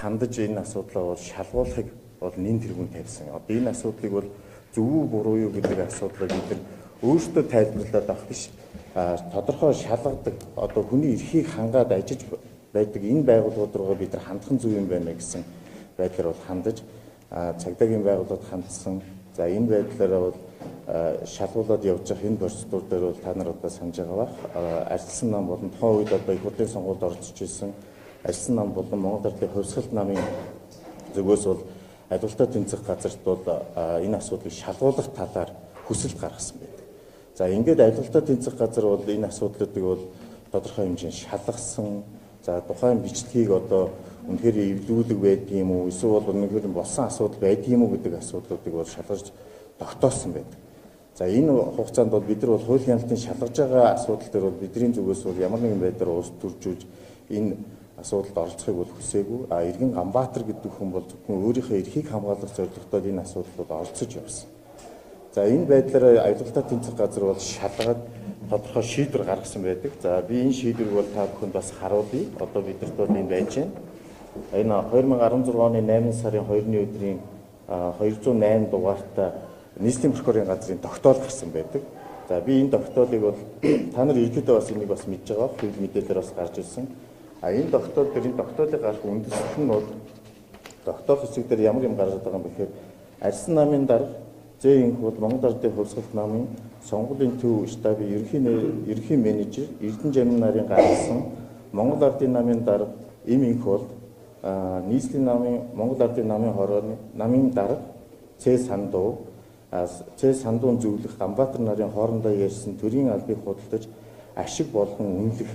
хандаж энэ асуудлаа бол шалгуулахыг бол нэн тэргүүн тавьсан. Одоо энэ асуудлыг бол зөв үү буруу юу гэдэг асуудлыг бид нар өөрсдөө тайлбарлаад авах биш. Тодорхой шалгадаг одоо хүний эрхийг хангаад ажиллаж байдаг энэ байгууллагууд руу бид нар хандах нь зөв юм байна гэсэн байдлаар бол хандаж цагдаагийн байгууллагууд хандсан. За энэ байдлаараа бол шалгуулаад явж байгаа энэ процедур дээр бол та нар одоо санаж байгаа бах. Арчилсан нам болон тухайн үед одоо их хурлын сонгуульд оролцож ирсэн арчилсан нам болон Монгол Ардын хувьсгалт намын зүгээс бол ажилтаа тэнцэх газарт бол энэ асуудлыг шалгуулах талаар хүсэлт гаргасан байдаг. За ингээд ажилтаа тэнцэх газар бол энэ асуудлуудыг бол тодорхой хэмжээнд шалгасан. За тухайн бичлэгийг одоо үнэхээр эвлүүлэг байдаг юм уу эсвэл үнэхээр болсон асуудал байдаг юм уу гэдэг асуудлуудыг бол шалгаж тогтоосон байдаг. За энэ хугацаанд бол бид нар бол хуулийн хяналтын шалгаж байгаа асуудал дээр бол бидний зүгээс бол ямар нэгэн байдлаар улс төржүүлж энэ асуудалд оролцохыг бол хүсээгүй. Иргэн Ганбаатар гэдэг хүн бол зөвхөн өөрийнхөө эрхийг хамгаалах зорилготой энэ асуудалд оролцож явсан. За энэ байдлаар аялалтаа тэнцэх газар бол шалгаад тодорхой шийдвэр гаргасан байдаг. За би энэ шийдвэрийг бол та бүхэнд бас харуулъя. Одоо бидэрт бол энэ байж байна. Энэ 2016 оны 8 сарын 2-ны өдрийн 208 дугаартай нийслэлийн прокурорын газрын тогтоол гарсан байдаг. За би энэ тогтоолыг бол та нар ерөнхийдөө бас энийг бас мэдж байгаа. Хэвлэл мэдээлэлээр бас гарч ирсэн. Энэ тогтоол дээр энэ тогтоолыг гарах үндэслэл нь бол тогтоол хэсэг дээр ямар юм гараад байгаа юм бэхээр арьсан намын дарга зээнх бол Монгол Ардын хувьсгалт намын сонгуулийн төв штабын ерөнхий менежер Эрдэнэ Жамин нарын гаргасан Монгол Ардын намын дарга им инх бол нийслэлийн намын Монгол Ардын намын хорооны намын дарга Цэ Сандуун зөвлөх Ганбаатар нарын хоорондоо ярьсан төрийн албыг худалдаж ашиг болгон үнэлэх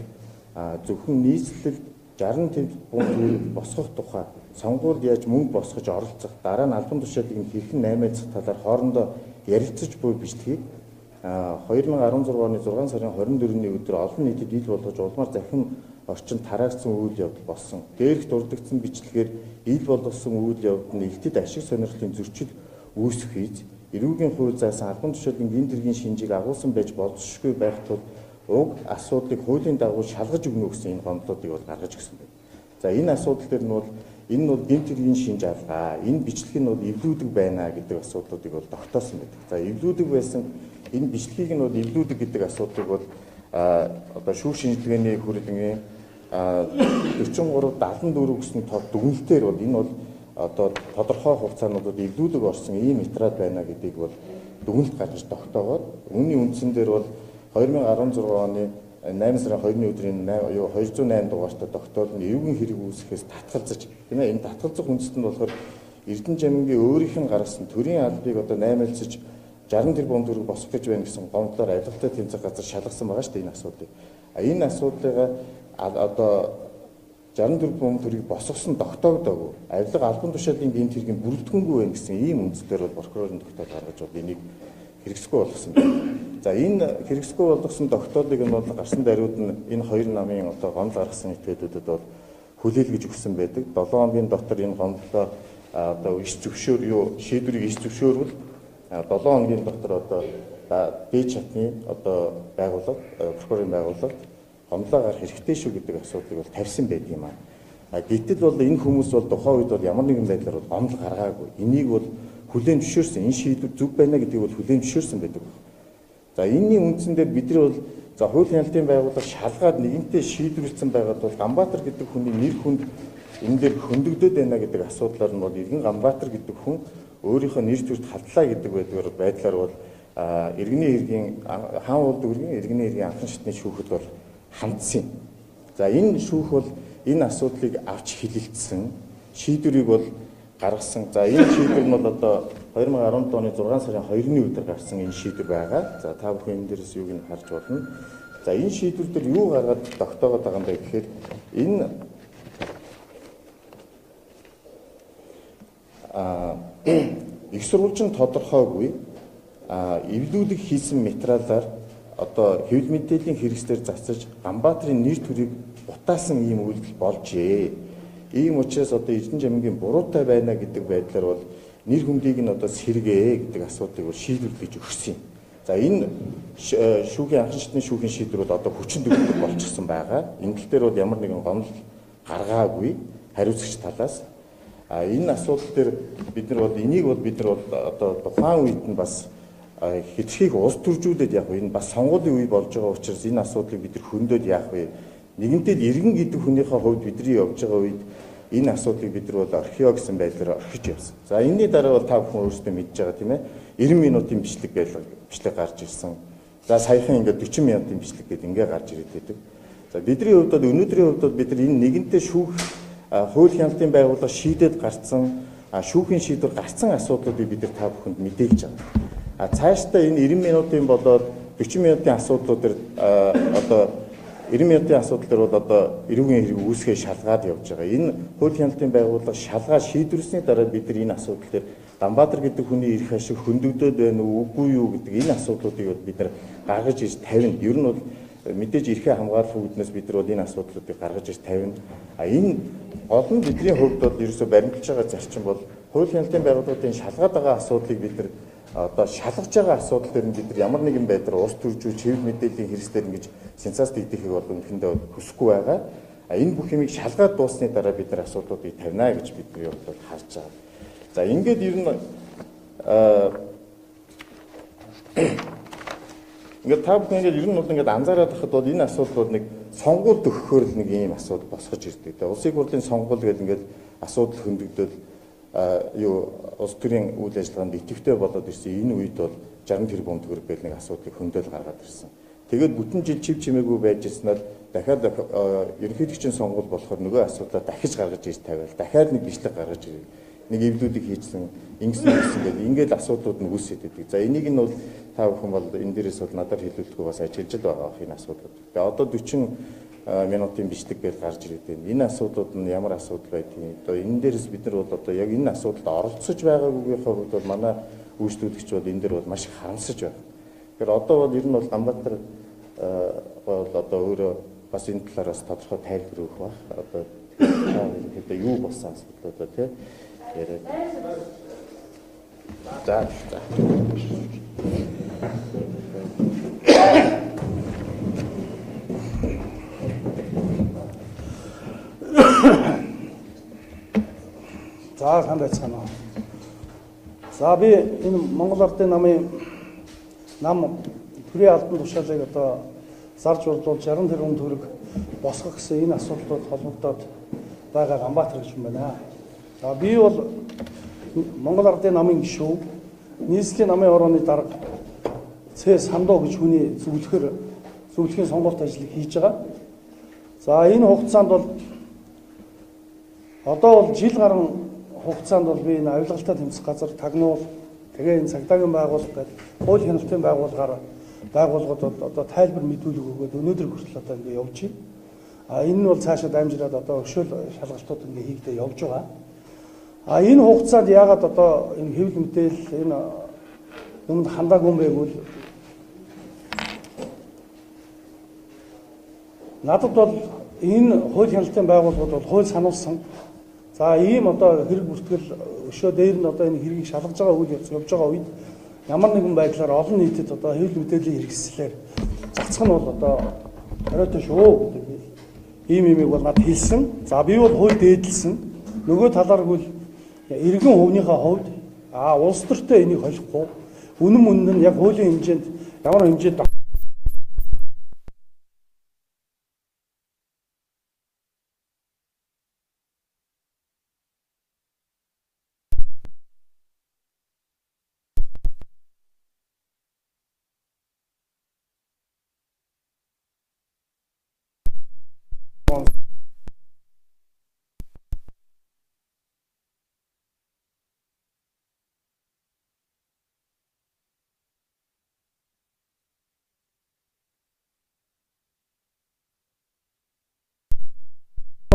зөвхөн нийслэлд 60 төвд бунт босгох тухай сонгуульд яаж мөнгө босгож оролцох дараа нь албан тушаалыг хэрхэн наймаацах талаар хоорондоо ярилцаж буй бичлэгийг 2016 оны 6 сарын 24-ний өдөр олон нийтэд ил болгож улмаар захин орчин тараагдсан үйл явдал болсон. Дээрх дурддагдсан бичлэгээр ил болгосон үйл явдал нь элтэд ашиг сонирхлын зөрчил үүсэх хийж эрүүгийн хууль заасан албан тушаалын гин тэргийн шинжийг агуулсан байж болзошгүй байх тул уг асуудлыг хуулийн дагуу шалгаж өгнө гэсэн энэ гомдлуудыг бол гаргаж өгсөн байна. За энэ асуудал дээр нь бол энэ нь гин тэргийн шинж алгаа, энэ бичлэг нь бол эвлүүдэг байна гэдэг асуудлуудыг бол тогтоосон байдаг. За эвлүүдэг байсан энэ бичлэгийг нь бол эвлүүдэг гэдэг асуудлыг бол одоо шүүх шинжилгээний хүрэлэнгийн 43-74 гэсэн тоо дүгнэлтээр бол энэ бол одоо тодорхой хугацаануудад эвлүүлэг орсон ийм материал байна гэдгийг бол дүгнэлт гаргаж тогтоогоод үүний үндсэн дээр бол 2016 оны 8 сарын 2-ны өдрийн 208 дугаартай тогтоол нь эрүүгийн хэрэг үүсгэхээс татгалзаж тийм ээ энэ татгалзах үндэст нь болохоор Эрдэнэ Жамингийн өөрийнх нь гаргасан төрийн албыг одоо наймаалцаж 60 тэрбум төгрөг босгох гэж байна гэсэн гомдлоор аялалтаа тэнцэх газар шалгасан байгаа шүү дээ энэ асуудлыг. Энэ асуудлыг одоо 60 тэрбум төгрөгийг босгосон тогтоогдоогүй. Авилга албан тушаалын гэмт хэргийн бүрэлдэхүүнгүй байна гэсэн ийм үндслээр бол прокурорын тогтоол гаргаж бол энийг хэрэгсэхгүй болгосон байна. За энэ хэрэгсэхгүй болгосон тогтоолыг нь бол гарсан даруйд нь энэ хоёр намын одоо гомдол гаргасан этгээдүүдэд бол хүлээлгэж өгсөн байдаг. 7 хоногийн дотор энэ гомдлоо одоо иш зөвшөөр шийдвэрийг иш зөвшөөрвөл 7 хоногийн дотор одоо дээд шатны одоо байгууллага прокурорын байгууллага гомдлоо гарах хэрэгтэй шүү гэдэг асуудлыг бол тавьсан байдаг юм аа. Гэтэл бол энэ хүмүүс бол тухайн үед бол ямар нэгэн байдлаар бол гомдол гаргаагүй. Энийг бол хүлээн зөвшөөрсөн. Энэ шийдвэр зөв байна гэдгийг бол хүлээн зөвшөөрсөн байдаг. За энэний үндсэн дээр бид нар бол за хуулийн хяналтын байгууллага шалгаад нэгэнтээ шийдвэрлсэн байгаад бол Ганбаатар гэдэг хүний нэр хүнд энэ дээр хөндөгдөд байна гэдэг асуудлаар нь бол Иргэн Ганбаатар гэдэг хүн өөрийнхөө нэр төрд халдлаа гэдэг байдлаар бол иргэний хэргийн хаан улд үргийн иргэний хэргийн анхан шатны шүүхэд бол хандсан. За энэ шүүх бол энэ асуудлыг авч хилэлцсэн шийдвэрийг бол гаргасан. За энэ шийдвэр нь бол одоо 2017 оны 6 сарын 2-ны өдөр гарсан энэ шийдвэр байгаа. За та бүхэн энэ дээрээс юуг нь харж болно. За энэ шийдвэр дээр юу гаргаад тогтоогод байгаа юм бэ гэхээр энэ их сурвалжин тодорхойгүй эвлүүлэг хийсэн материалаар одоо хэвлэл мэдээллийн хэрэгслээр засаж Ганбаатарын нэр төрийг утаасан ийм үйлдэл болжээ. Ийм учраас одоо Эрдэнэ Жамингийн буруутай байна гэдэг байдлаар бол нэр хүндийг нь одоо сэргээ гэдэг асуудлыг бол шийдвэрлэж өгсөн юм. За энэ шүүхийн анхан шатны шүүхийн шийдвэр бол одоо хүчин төгөлдөр болчихсон байгаа. Энэ тал дээр бол ямар нэгэн гомдол гаргаагүй хариуцагч талаас. Энэ асуудал дээр бид нар бол энийг бол бид нар одоо тухайн үед нь бас хэтрхийг улс төржүүлээд яг энэ бас сонгуулийн үе болж байгаа учраас энэ асуудлыг бид нар хөндөд яах вэ? Нэгэнтээ иргэн гэдэг хүнийхээ хувьд бидний явж байгаа үед энэ асуудлыг бид нар бол орхиё гэсэн байдлаар орхиж явсан. За энэний дараа бол та бүхэн өөрсдөө мэдж байгаа тийм ээ. 90 минутын бичлэг гарч ирсэн. За саяхан ингээд 40 минутын бичлэг гэдэг ингээ гарч ирээд байдаг. За бидний хувьд бол өнөөдрийн хувьд бол бид нар энэ нэгэнтээ шүүх хууль хяналтын байгууллага шийдээд гарцсан шүүхийн шийдвэр гарцсан асуудлуудыг бид нар та бүхэнд мэдээлж байгаа. Цаашдаа энэ 90 минутын болоод 40 минутын асуудлууд төр одоо 90 минутын асуудал төр бол одоо эрүүгийн хэрэг үүсгээ шалгаад явж байгаа. Энэ хууль хяналтын байгууллага шалгаа шийдвэрсний дараа бид нар энэ асуудал төр Ганбаатар гэдэг хүний эрх ашиг хөндөгдөд байна уу үгүй юу гэдэг энэ асуудлуудыг бид нар гаргаж ирж тавина. Ер нь бол мэдээж эрхээ хамгаалах үүднээс бид нар бол энэ асуудлуудыг гаргаж ирж тавина. Энэ гол нь бидний хувьд бол ерөөсөө баримталж байгаа зарчим бол хууль хяналтын байгууллагын шалгаад байгаа асуудлыг бид нар одоо шалгаж байгаа асуудал дээр нь бид нар ямар нэгэн байдлаар улс төржүүл чиглэл мэдээллийн хэрэгслэр ингэж сенсац дэгдэхийг бол үнэндээ хүсэхгүй байгаа. Энэ бүх юмыг шалгаад дууссаны дараа бид нар асуудлуудыг тавина гэж бидний хувьд бол харж байгаа. За ингээд ер нь ингээд та бүхэн ингээд ер нь бол ингээд анзаараад байхад бол энэ асуудлууд нэг сонгуульд өгөхөөр л нэг ийм асуудал босгож ирдэг. Тэгээ улсын хурлын сонгуул гэдэг ингээд асуудал хөндөгдөл улс төрийн үйл ажиллагаанд идэвхтэй болоод ирсэн энэ үед бол 60 тэрбум төгрөг гэх нэг асуудлыг хөндөөл гаргаад ирсэн. Тэгээд бүтэн жил чив чимээгүй байж ирснээр дахиад ерөнхийлөгчийн сонгуул болохоор нөгөө асуудлаа дахиж гаргаж ирж тавиал дахиад нэг бичлэг гаргаж ирээ. Нэг эвлүүдийг хийжсэн ингэсэн гэдэг ингээд асуудлууд нь үүсээд байдаг. За энийг нь бол та бүхэн бол энэ дээрээс бол надад хэлүүлэхгүй бас ажиллаж байгаа энэ асуудлууд. Тэгээ одоо 40 минутын бичлэг гэж гарч ирээд байна. Энэ асуудлууд нь ямар асуудал байдгийг одоо энэ дээрээс бид нар бол одоо яг энэ асуудалд оролцож байгаагүйхээ хувьд бол манай үйлчлүүлэгч бол энэ дээр бол маш их харамсаж байна. Тэгэхээр одоо бол ер нь бол Ганбаатар бол одоо өөрөө бас энэ талаараас тодорхой тайлбар өгөх баг. Одоо ерөнхийдөө юу болсон асуудлуудаа тийм яриад. За. За сайн байцгаана уу. За би энэ Монгол Ардын намын нам төрийн албан тушаалыг одоо зарж борлуулж 60 тэрбум төгрөг босгох гэсэн энэ асуудлууд холбогдоод байгаа Ганбаатар гэж юм байна. За би бол Монгол Ардын намын гишүүн нийслэлийн намын орооны дарга Ц Сандуу гэж хүний зөвлөхийн сонголт ажлыг хийж байгаа. За энэ хугацаанд бол одоо бол жил гарan хугацаанд бол би энэ авилгалтай тэмцэх газар тагнуул тэгээ энэ цагдаагийн байгууллага гэдэг хууль хяналтын байгууллагууд одоо тайлбар мэдүүлэг өгөөд өнөөдөр хүртэл одоо ингэ явж байна. Энэ нь бол цаашаа дамжираад одоо өшөөл шалгалтууд ингэ хийгдээ явж байгаа. Энэ хугацаанд яагаад одоо энэ хэвлэл мэдээлэл энэ юмд хандаагүй юм бэ гэвэл надад бол энэ хууль хяналтын байгууллагууд бол хууль сануулсан. За ийм одоо хэрэг бүртгэл өшөө дээр нь одоо энэ хэргийг шалгаж байгаа үйл явж байгаа үед ямар нэгэн байдлаар олон нийтэд одоо хэвлэл мэдээллийн хэрэгслээр цацх нь бол одоо оройтой шүү гэдэг ийм имийг бол надад хэлсэн. За би бол хууль дээдлсэн. Нөгөө талаар бол иргэн хувийнхаа хувьд улс төртөө энийг холихгүй. Үнэн нь яг хуулийн хэмжээнд ямар хэмжээнд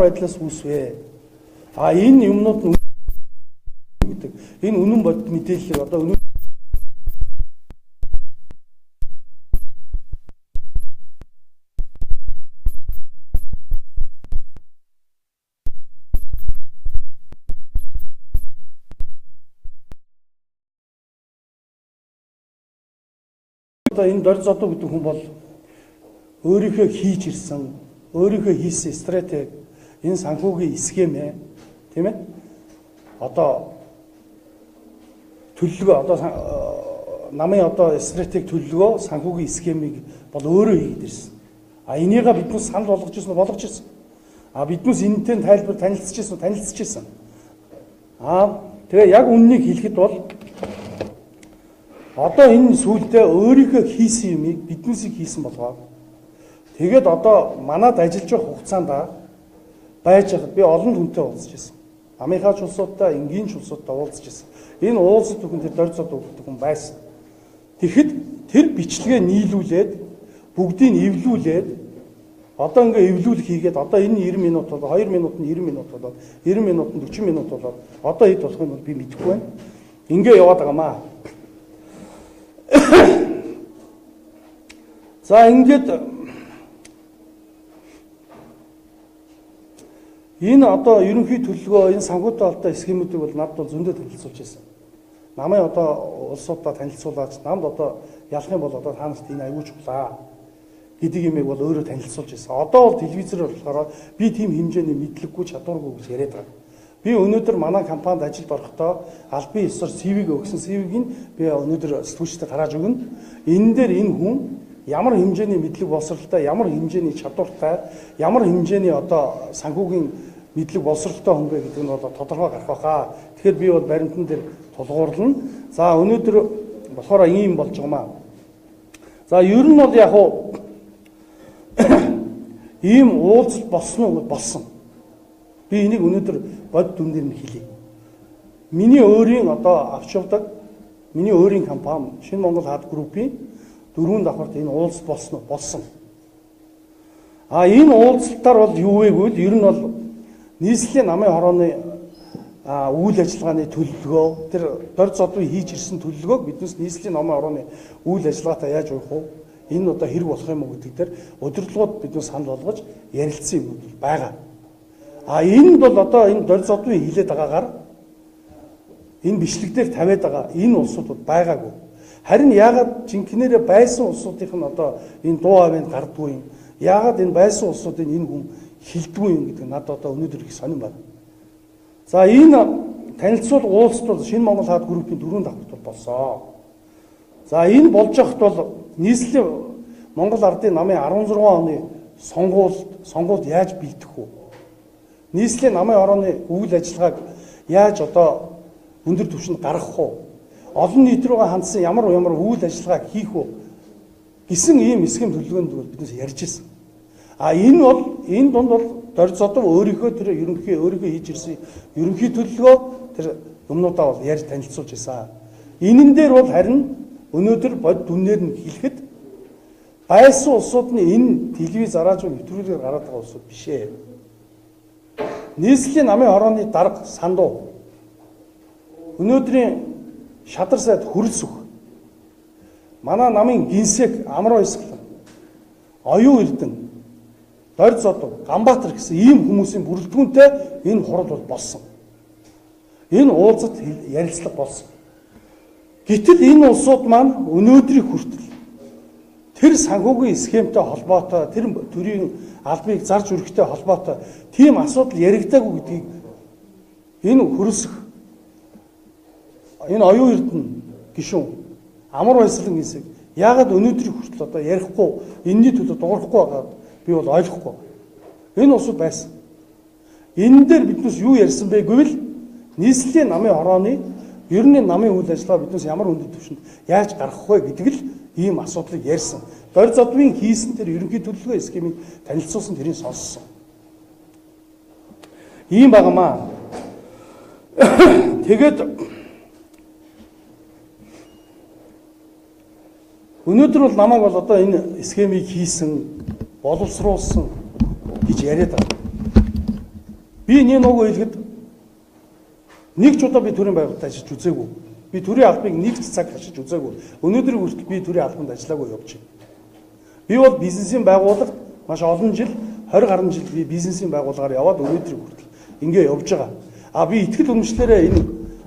байдлаас үүсвэ. Энэ юмнууд нь гэдэг. Энэ үнэн бод мэдээлэл одоо үнэн одоо энэ дор зодоо гэдэг хүн бол өөрийнхөө хийж ирсэн, өөрийнхөө хийсэн стратеги энэ санхүүгийн схем ээ, тийм ээ. одоо төлөлгөө одоо намын одоо стратеги төлөлгөө санхүүгийн схемийг бол өөрөө хийгээд ирсэн. Энийгээ биднээс санал болгож ирсэн болгож ирсэн. Биднээс энэтэй тайлбар танилцж ирсэн. Тэгээ яг үннийг хэлэхэд бол одоо энэ сүүлдээ өөрийнхөө хийсэн юмыг биднээсийг хийсэн болгоод тэгээд одоо манад ажиллаж байх хугацаанд байж хад би олон хүнтэй уулзж ирсэн. Намынхаа ч улсуудтай, энгийн ч улсуудтай уулзж ирсэн. Энэ уулзалт бүхэн тэр дорцод өгдөг хүн байсан. Тэгэхэд тэр бичлэгээ нийлүүлээд бүгдийг эвлүүлээд одоо ингээ эвлүүлэх хийгээд одоо энэ 90 минут бол 2 минут нь 90 минут болоод 90 минут нь 40 минут болоод одоо хэд болох нь би мэдэхгүй байна. Ингээ яваад байгаамаа. За ингээд энэ одоо ерөнхий төлөвлөгөө энэ санхүүтэй холбоотой схемүүдийг бол надад бол зөндөө танилцуулж байсан. Намайг одоо улсуудаа танилцуулаад намд одоо ялах юм бол одоо та нарт энэ аюул чухлаа гэдэг юмыг бол өөрөө танилцуулж байсан. Одоо бол телевизээр болохоор би тийм хэмжээний мэдлэггүй чадваргүй гэж яриад байгаа. Би өнөөдөр манай компанид ажилд орохдоо аль бие ёсоор CV-г өгсөн CV-г би өнөөдөр сэтгүүлчдэд тарааж өгнө. Энэ дээр энэ хүн ямар хэмжээний мэдлэг боловсралтай, ямар хэмжээний чадвартай, ямар хэмжээний одоо санхүүгийн мэдлэг боловсралтай хүн бэ гэдэг нь бол тодорхой гарах байхаа. Тэгэхээр би бол баримтан дээр тулгуурлана. За өнөөдөр болохоор ийм болж байгаамаа. За ер нь бол яг уу ийм уулзалт болсон. Би энийг өнөөдөр бод дүндэр нь хэлье. Миний өөрийн одоо авч явдаг, миний өөрийн компани Шинэ Монгол Хаад группийн 4 давхарт энэ уулзалт болсон. Энэ уулзалтаар бол юу вэ гэвэл ер нь бол нийслэлийн намын хорооны үйл ажиллагааны төлөвлөгөө тэр дор зодвыг хийж ирсэн төлөвлөгөөг биднээс нийслэлийн намын хорооны үйл ажиллагаатай яаж явах вэ? Энэ одоо хэрэг болох юм уу гэдэг дээр удирдлагууд биднээс санал болгож ярилцсан юм байгаа. Энэ бол одоо энэ дор зодвыг хилээд байгаагаар энэ бичлэг дээр тавиад байгаа энэ улсууд байгаагүй. Харин яагаад жинхнээрээ байсан улсуудынх нь одоо энэ дуу авинд гардгүй юм? Яагаад энэ байсан улсуудын энэ хүн хилдэггүй юм гэдэг надад одоо өнөөдөр их сонирн байна. За энэ танилцуул уулзалт бол Шинэ Монгол Хаад группийн 4 давхарт болсон. За энэ болж байхад бол нийслэлийн Монгол Ардын намын 16 оны сонгуульд яаж бэлдэх вэ? Нийслэлийн намын хорооны үйл ажиллагааг яаж одоо өндөр түвшинд гаргах вэ? Олон нийт рүүгээ хандсан ямар үйл ажиллагаа хийх вэ гэсэн ийм схем төлөвлөгөөнд биднээс ярьж ирсэн. Энэ дунд бол дор зодов өөрийнхөө тэр өөрийнхөө хийж ирсэн ерөнхий төлөвлөгөө тэр юмнуудаа бол ярьж танилцуулж байсан. Энэн дээр бол харин өнөөдөр бод дүнээр нь хэлэхэд байсан улсууд нь энэ телевиз араажуу нэвтрүүлгээр гараад байгаа улсууд биш ээ. Нийслэлийн намын хорооны дарга сандуу өнөөдрийн шадар сайд хөрөлс өг манай намын гинсэг амар баясгалан оюун эрдэнэ дорь зодов Ганбаатар гэсэн ийм хүмүүсийн бүрэлдэхүүнтэй энэ хурал бол болсон. Энэ уулзалт ярилцлага болсон. Гэтэл энэ улсууд маань өнөөдрийг хүртэл тэр санхүүгийн схемтэй холбоотой тэр төрийн албыг зарж өргөхтэй холбоотой тийм асуудал яригдаагүй гэдгийг энэ хөрөсөх энэ оюун эрдэнэ гишүүн амар баясгалан гинсэг яагаад өнөөдрийг хүртэл одоо ярихгүй энэний төлөө дуурахгүй байгаад би бол ойлгохгүй. Энэ улсууд байсан. Энэ дээр биднээс юу ярьсан бэ гэвэл нийслэлийн намын хорооны ер нь намын үйл ажиллагаа биднээс ямар өндөр түвшинд яаж гаргах вэ гэдэг л ийм асуудлыг ярьсан. Дорь зодвын хийсэн тэр ерөнхий төлөвлөгөө схемийг танилцуулсан тэрийг сонссон. Ийм байгаамаа. Тэгээд өнөөдөр бол намайг бол одоо энэ схемийг хийсэн боловсруулсан гэж яриад байгаа. Би нэг нөгөө хэлэхэд нэг ч удаа би төрийн байгууллагад ажиллаж үзээгүй. Би төрийн албыг нэг цаг хашиж үзээгүй. Өнөөдөр хүртэл би төрийн албанд ажиллаагүй явж байна. Би бол бизнесийн байгууллагад маш олон жил 20 гаруй жил би бизнесийн байгууллагаар яваад өнөөдөр хүртэл ингэ явж байгаа. Би итгэл үнэмшлээрээ энэ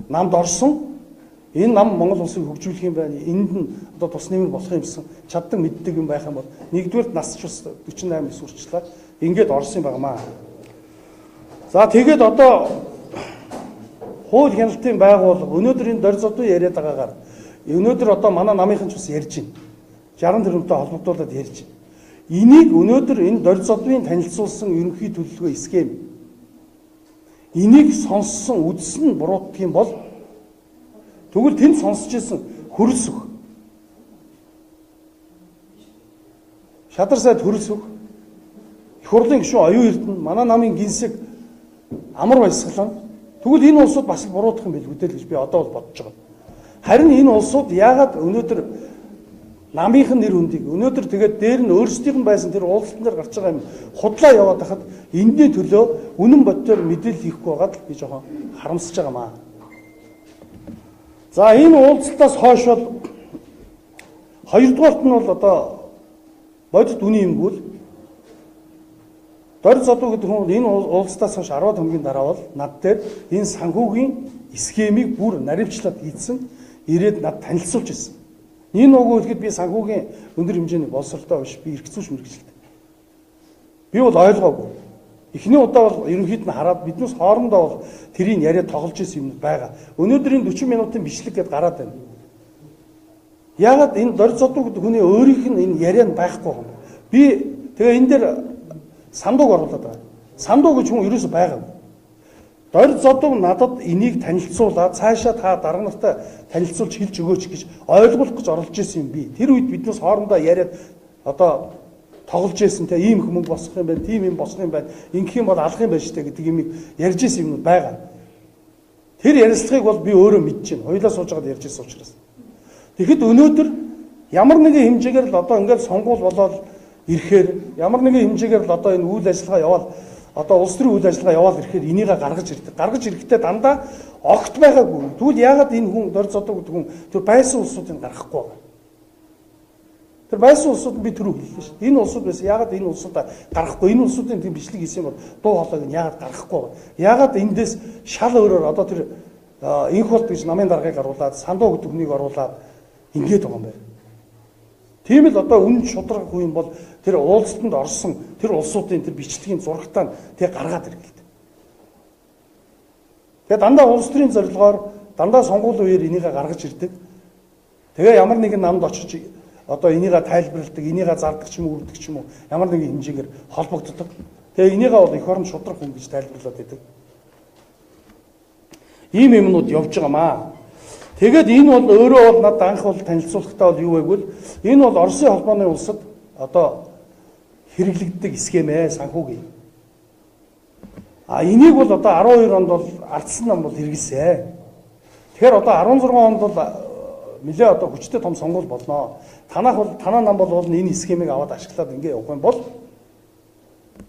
намд орсон. Энэ нам Монгол улсыг хөгжүүлэх юм байна. Энд нь одоо тус нэмэр болох юмсан чаддаг мэддэг юм байх юм бол нэгдүгээр нас ч бас 48 сурчлаа. Ингээд орсон юм байнамаа. За тэгээд одоо хууль хяналтын байгууллага өнөөдөр энэ дорь зодуу яриад байгаагаар өнөөдөр одоо манай намынхан ч бас ярьж байна. 60 тэрбумтай холбогдуулаад ярьж байна. Энийг өнөөдөр энэ дорь зодвын танилцуулсан ерөнхий төлөвлөгөө схем энийг сонссон үзсэн буруутгах юм бол тэгвэл тэнд сонсч ирсэн хөрс өг. Шадар сайд хөрс өг. Их хурлын гишүүн оюун эрдэнэ манай намын гинсэг амар баясгалан тэгвэл энэ улсууд бас буруутгах юм билгүй дээ гэж би одоо бол бодож байгаа. Харин энэ улсууд яагаад өнөөдөр намынхан нэр хүндийг өнөөдөр тэгээд дээр нь өөрсдийнх нь байсан тэр уулзалтын дээр гарч байгаа юм худлаа яваад хахад энэний төлөө үнэн бодтоор мэдээлэл хийхгүй байгаад би жоохон харамсаж байгаамаа. За энэ уулзалтаас хойш бол хоёрдугаарт нь бол одоо бодит үний юмгүй л дорь зодуу гэдэг хүн энэ уулзалтаас хойш 10 хоногийн дараа бол над дээр энэ санхүүгийн схемийг бүр наривчлаад хийсэн ирээд над танилцуулж ирсэн. Энэ уг хэлэхэд би санхүүгийн өндөр хэмжээний боловсролтой биш би эргэцүүлж мэрэгчлээ. Би бол ойлгоогүй. Эхний удаа бол ерөнхийд нь хараад биднээс хоорондоо бол тэрийг яриад тоглож исэн юм байгаа. Өнөөдрийн 40 минутын бичлэг гэдээ гараад байна. Яагаад энэ дорь зодуу гэдэг хүний өөрийнх нь энэ ярианд байхгүй юм. Би тэгээ энэ дээр сандууг оруулаад байгаа. Сандуу гэж хүн ерөөсөй байгаагүй. Дорь зодуу надад энийг танилцуулаад цаашаа та дарга нартай танилцуулж хэлж өгөөч гэж ойлгуулах гэж оролж исэн юм би. Тэр үед биднээс хоорондоо яриад одоо тоглож исэн те ийм их мөнгө босгох юм байна, тийм юм босгох юм байна. Ингэх юм бол алах юм байна штэ гэдэг юм ярьж исэн юм байгаа. Тэр ярилцлагыг бол би өөрөө мэдэж байна. Хоёулаа сууж байгаад ярьж исэн учраас. Тэгэхэд өнөөдөр ямар нэгэн хэмжээгээр л одоо ингээд сонгуул болоод ирэхээр ямар нэгэн хэмжээгээр л одоо энэ үйл ажиллагаа яваад одоо улс төрийн үйл ажиллагаа яваад ирэхээр энийг гаргаж ирдэг. Гаргаж ирэхдээ дандаа огт байгаагүй. Тэгвэл яагаад энэ хүн дорь зодуу гэдэг хүн тэр байсан улсуудыг гаргахгүй байгаа? Тэр байсан улсууд би түрүү хэллээ шүү дээ. Энэ улсууд байсан яагаад энэ улсуудаа гаргахгүй? Энэ улсуудын тийм бичлэг хийсэн бол дуу хоолойг нь яагаад гаргахгүй байгаа? Яагаад эндээс шал өөрөөр одоо тэр инх болт гэж намын даргаыг оруулаад сандуу гэдэг хүнийг оруулаад ингээд байгаа юм байна. Тийм л одоо үнэн шударга хүн бол тэр уулзалтанд орсон тэр улсуудын тэр бичлэгийн зурагтаа тэг гаргаад ирэв. Тэгээ дандаа улс төрийн зорилгоор дандаа сонгуулийн үеэр энийг гаргаж ирдэг. Тэгээ ямар нэгэн намд очиж одоо энийг тайлбарладаг, энийг зардаг ч юм уу, үрдэг ч юм уу ямар нэгэн хэмжээгээр холбогддог. Тэгээ энийг бол эх орон шударга хүн гэж тайлбарлаад байдаг. Ийм юмнууд явж байгаамаа. Тэгээд энэ бол өөрөө бол надад анх бол танилцуулахтаа бол юу байггүй л энэ бол Оросын холбооны улсад одоо хэрэглэгддэг схем санхүүгийн. Энийг бол одоо 12 онд бол ардсан нам бол хэрэгэлсэн. Тэгэхээр одоо 16 онд бол нэлээ одоо хүчтэй том сонгуул болно. Танаа нам бол энэ схемийг аваад ашиглаад ингэ явах юм бол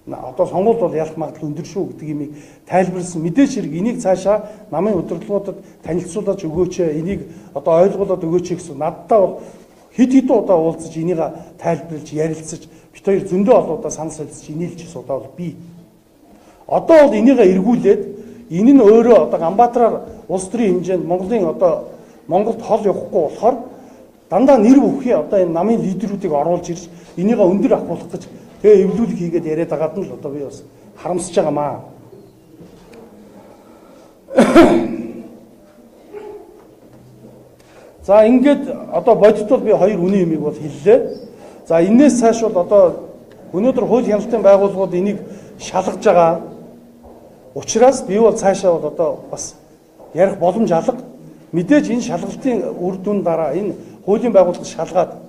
одоо сонгуульд бол ялах магадлал өндөр шүү гэдэг юмыг тайлбарлсан. Мэдээж хэрэг энийг цаашаа намын удирдлагуудад танилцуулж өгөөч, энийг одоо ойлгуулад өгөөч гэсэн надтай бол хэд хэдэн удаа уулзаж энийг тайлбарлаж ярилцаж бит хоёр зөндөө олоодаа санал солилцож инээлж удаа бол би. Одоо бол энийг эргүүлээд энэ нь өөрөө одоо Ганбаатараар улс төрийн хэмжээнд Монголд хол явахгүй болохоор дандаа нэр бүхий одоо энэ намын лидерүүдийг оруулж ирж энийг өндөр авахулах гэж тэгээ эвлүүлэг хийгээд яриад байгаад нь л одоо би бас харамсаж байгаамаа. За ингээд одоо бодит бол би хоёр үний юмыг бол хэллээ. За энээс цааш бол одоо өнөөдөр хууль хяналтын байгууллагууд энийг шалгаж байгаа. Учираас би бол цаашаа бол одоо бас ярих боломж алга. Мэдээж энэ шалгалтын үр дүн дараа энэ хуулийн байгууллага шалгаад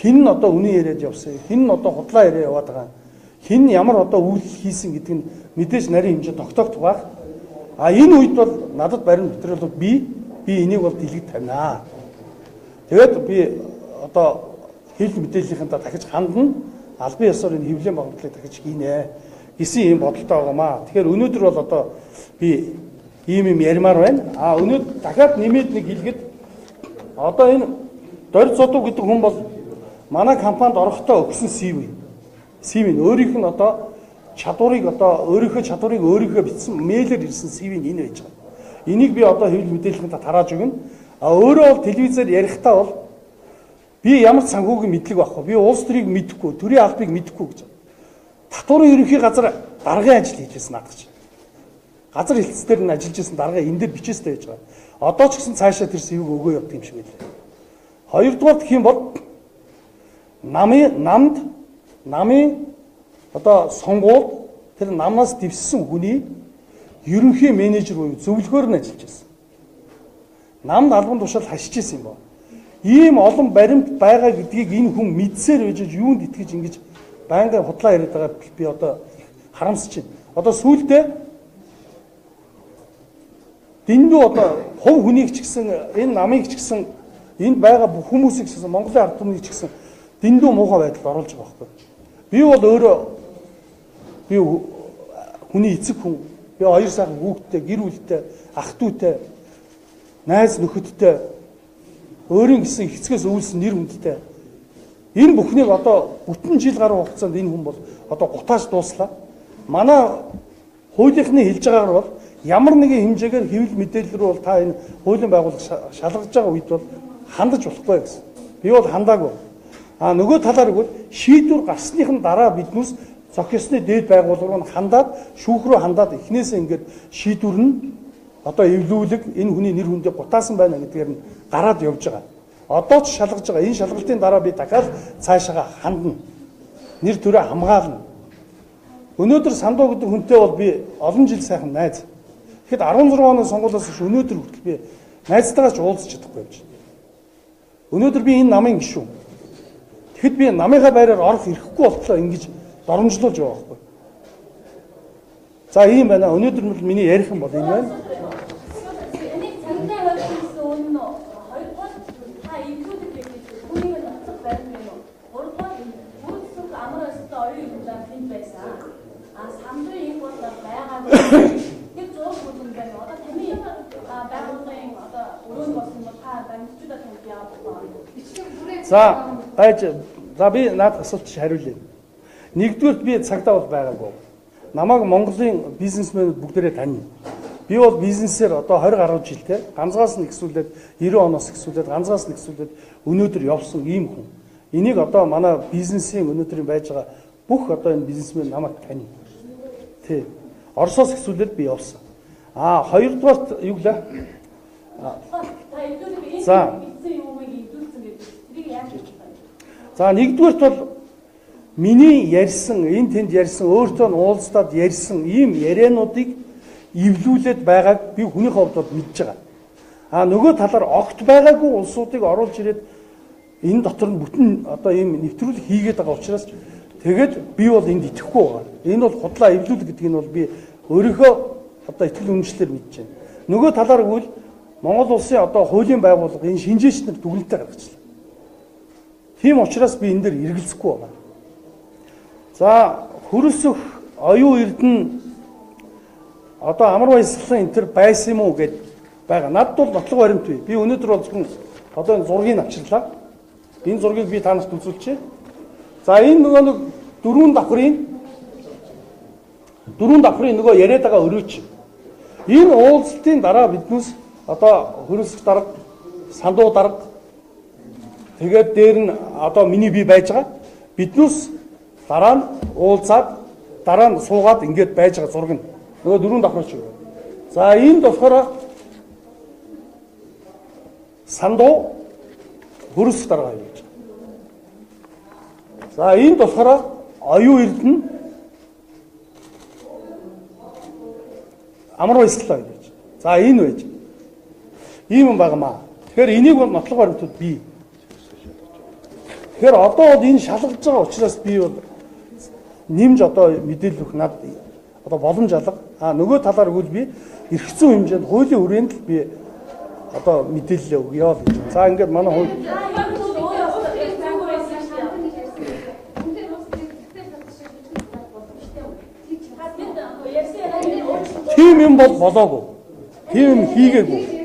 хин нь одоо үнэн яриад явсан, хин нь одоо худлаа яриа яваад байгаа, хин нь ямар одоо үйлдэл хийсэн гэдэг нь мэдээж нарийн хэмжээ тогтоогдох баг. Энэ үед бол надад баримт материалууд би энийг бол дэлгэд тавина. Тэгээд би одоо хил мэдээллийнхэнтэй дахиж хандна, албан ёсоор энэ хэвлэлийн багтлыг дахиж хийнэ гэсэн юм бодолтой байгаамаа. Тэгэхээр өнөөдөр бол одоо би ийм юм ярмаар байна. Өнөөдөр дахиад нэмээд нэг хэлгээд одоо энэ дорь зодуу гэдэг хүн бол манай компанид орохдоо өгсөн CV. CV нь өөрийнх нь одоо өөрийнхөө чадварыг өөрийнхөө бичсэн мэйлээр ирсэн CV нь энэ байж байгаа. Энийг би одоо хэвлэл мэдээллийнхэнтэй тарааж өгнө. Өөрөө бол телевизээр ярихдаа бол би ямар ч санхүүгийн мэдлэг байхгүй. Би улс төрийг мэдэхгүй, төрийн албыг мэдэхгүй гэж. Татварын ерөнхий газар даргын ажил хийжсэн надад ч. газар хэлтс дээр нь ажиллаж исэн дарга энэ дээр бичээстэй байж байгаа. Одоо ч гэсэн цаашаа тэр сэвэг өгөө явдаг юм шиг байлаа. Хоёрдугаар гэх юм бол намын одоо сонгуул тэр намнаас дэвссэн хүний ерөнхий менежер буюу зөвлөхөөр нь ажиллаж байсан. Намд албан тушаал хашиж исэн юм байна. Ийм олон баримт байгаа гэдгийг энэ хүн мэдсээр байж юунд итгэж ингэж байнгын худлаа яриад байгаа би одоо харамсаж байна. Одоо сүүлдээ дэндүү одоо хувь хүнийг ч гэсэн энэ намыг ч гэсэн энд байгаа бүх хүмүүсийг ч гэсэн Монголын ард түмнийг ч гэсэн дэндүү муухай байдалд оруулж байгаа байхгүй. Би бол өөрөө би хүний эцэг хүн, би хоёр сайхан хүүхэдтэй, гэр бүлтэй, ах トゥ утай, найз нөхөдтэй, өөрийн гэсэн эцгээс өвлсөн нэр хүндтэй. Энэ бүхнийг одоо бүтэн жил гаруй хугацаанд энэ хүн бол одоо гутааж дууслаа. Манай хуулийнхны хэлж байгаагаар бол ямар нэгэн хэмжээгээр хэвлэл мэдээлэл рүү бол та энэ хуулийн байгууллага шалгаж байгаа үед бол хандаж болохгүй гэсэн. Би бол хандаагүй. Нөгөө талаар бол шийдвэр гарсныхын дараа биднээс зохисны дээд байгууллага нь хандаад шүүх рүү хандаад эхнээсээ ингээд шийдвэр нь одоо эвлүүлэг энэ хүний нэр хүндээ гутаасан байна гэдгээр нь гараад явж байгаа. Одоо ч шалгаж байгаа. Энэ шалгалтын дараа би дахиад цаашаа хандна. Нэр төрөө хамгаална. Өнөөдөр Сандуу гэдэг хүнтэй бол би олон жил сайхан найз. Тэгэхэд 16 оны сонгуулиас хойш өнөөдөр хүртэл би найзтайгаа ч уулзч чадахгүй юм чинь. Өнөөдөр би энэ намын гишүүн. Тэгэхэд би намынхаа байраар орох эрхгүй болтлоо ингэж доромжлуулж байгаа байхгүй. За ийм байна. Өнөөдөр нь миний ярих юм бол энэ байна. За би наад асуулт хариулъя. Нэгдүгээр би цагтаа бол байгаагүй. Намайг Монголын бизнесмэнүүд бүгдээрээ тань. Би бол бизнесээр одоо 20 гаруй жилтэй ганцгаас нь ихсүүлээд 90 оноос ихсүүлээд ганцгаас нь ихсүүлээд өнөөдөр явсан ийм хүн. Энийг одоо манай бизнесийн өнөөдрийн байж байгаа бүх одоо энэ бизнесмен намайг тань. Тэ. Оросоос ихсүүлээд би явсан. Хоёрдугаарт юу гэлээ? За нэгдүгээрт бол миний ярьсан, энэ тэнд ярьсан, өөртөө нь уулзтаад ярьсан ийм яриануудыг эвлүүлээд байгааг би хүнийхээ хувьд бол мэдж байгаа. Нөгөө талаар огт байгаагүй улсуудыг оруулж ирээд энэ дотор нь бүтэн одоо ийм нэвтрүүлэг хийгээд байгаа учраас тэгээд би бол энд итгэхгүй байгаа. Энэ бол худлаа эвлүүлэх гэдэг нь бол би өөрийнхөө одоо итгэл үнэмшлээр мэдж байна. Нөгөө талаар гэвэл Монгол улсын одоо хуулийн байгууллага энэ шинжээч нар дүгнэлтээ гаргачихлаа. Тийм учраас би энэ дээр эргэлзэхгүй байна. За хөрөсөх оюун эрдэнэ одоо амар баясгалан энэ төр байсан юм уу гэд байгаа. Надд бол нотлого баримт бий. Би өнөөдөр бол зөвхөн одоо энэ зургийг авчирлаа. Энэ зургийг би танарт үзүүлчихье. За энэ нөгөө нэг дөрвөн давхрын нөгөө яриад байгаа өрөөч. Энэ уулзалтын дараа биднээс одоо хөрөсөх дарга, сандуу дарга тэгээд дээр нь одоо миний бий байж байгаа. Биднээс дараа нь уулзаад дараа нь суугаад ингэж байж байгаа зураг нь нөгөө дөрвөн давхраач. За энд болохоор сандуу хөрөсөх дарга юу гэж. За энд болохоор оюун эрдэнэ амар баясгалаа гэж. За энэ байж. Ийм юм байнамаа. Тэгэхээр энийг бол нотлого баримтууд бий. Тэгэхээр одоо бол энэ шалгаж байгаа учраас би бол нэмж одоо мэдээлэл өгөх над одоо боломж алга. Нөгөө талаар үгүй би эрх зүйн хэмжээнд хуулийн хүрээнд л би одоо мэдээлэл өгье л гэж. За ингээд манай хууль тийм юм бол болоогүй. Тийм юм хийгээгүй.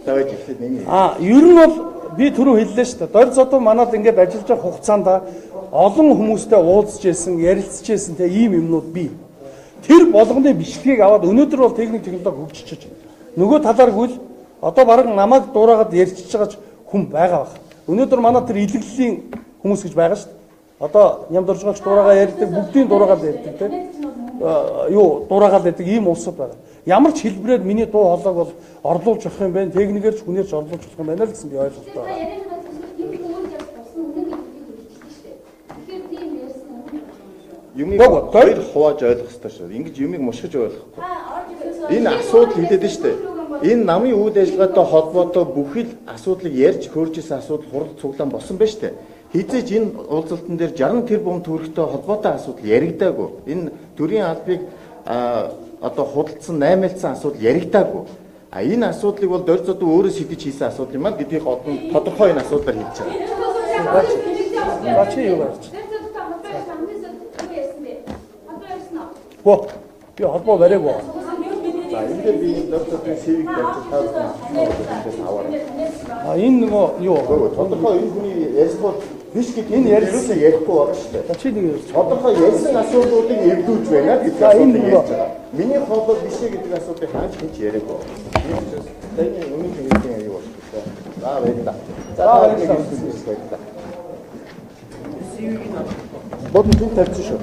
Давай хэлээд нэмье. Ер нь бол би түрүү хэллээ шүү дээ. Дорь зодоо манад ингээд ажиллаж байгаа хугацаанд олон хүмүүстэй уулзж байсан, ярилцж байсан те ийм юмнууд бий. Тэр болгоны бичлэгийг аваад өнөөдөр бол техник технологи хөгжиж байна. Нөгөө талаар гэвэл одоо бараг намайг дуурайгаад ярьчихж байгаа хүн байгаа баг. Өнөөдөр манай тэр илэглэлийн хүмүүс гэж байгаа шүү дээ. Одоо ням дуржгаач дуурайгаа ярьдаг, бүгдийн дуурайгаад ярьдаг те. Юу дуурайгаад ярьдаг ийм улсууд байгаа. ямар ч хэлбэрээр миний дуу хоолойг бол орлуулж авах юм байна. Техникээр ч хүнээр ч орлуулж авах юм байна л гэсэн би ойлголттой. Юмыг хоёр хувааж ойлгох хэрэгтэй шүү. Ингэж юмыг мушгиж ойлгохгүй. Энэ асуудал хэлээд нь шүү дээ. Энэ намын үйл ажиллагаатай холбоотой бүхэл асуудлыг ярьж хөөрж исэн асуудал хурал цуглаан болсон байна шүү дээ. Хизээж энэ уулзалтан дээр 60 тэрбум төгрөгтэй холбоотой асуудал яригдаагүй. Энэ төрийн албыг одоо худалдсан, наймаалцсан асуудал яригдаагүй. Энэ асуудлыг бол дөрөв зодон өөрөө шийдэж хийсэн асуудал юм аа гэдгийг тодорхой энэ асуудлаар хэлж байгаа. За чи юу гарч? Гоо. Би холбоо бариагүй. За энэ дээр би дөрөв зодон CV-г тавьчих таарсан. Энэ нөгөө юу? Тодорхой энэ хүний ярьсан биш гэж энэ ярьсан ярихгүй байгаа шүү дээ. Чи нэг ярьж. Тодорхой ярьсан асуудлуудыг эвдүүлж байна гэдэг асуудлыг ярьж байгаа. Миний хоолой биш гэдэг асуудлыг хааж хийж яриаггүй. Тэний өмнөх хэлсэн аюу болчих вэ? За баярлалаа. За баярлалаа. Бодсон чинь тавьчих шүү.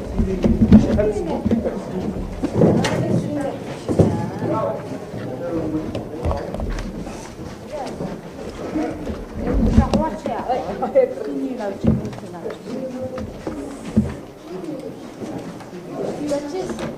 Gracias.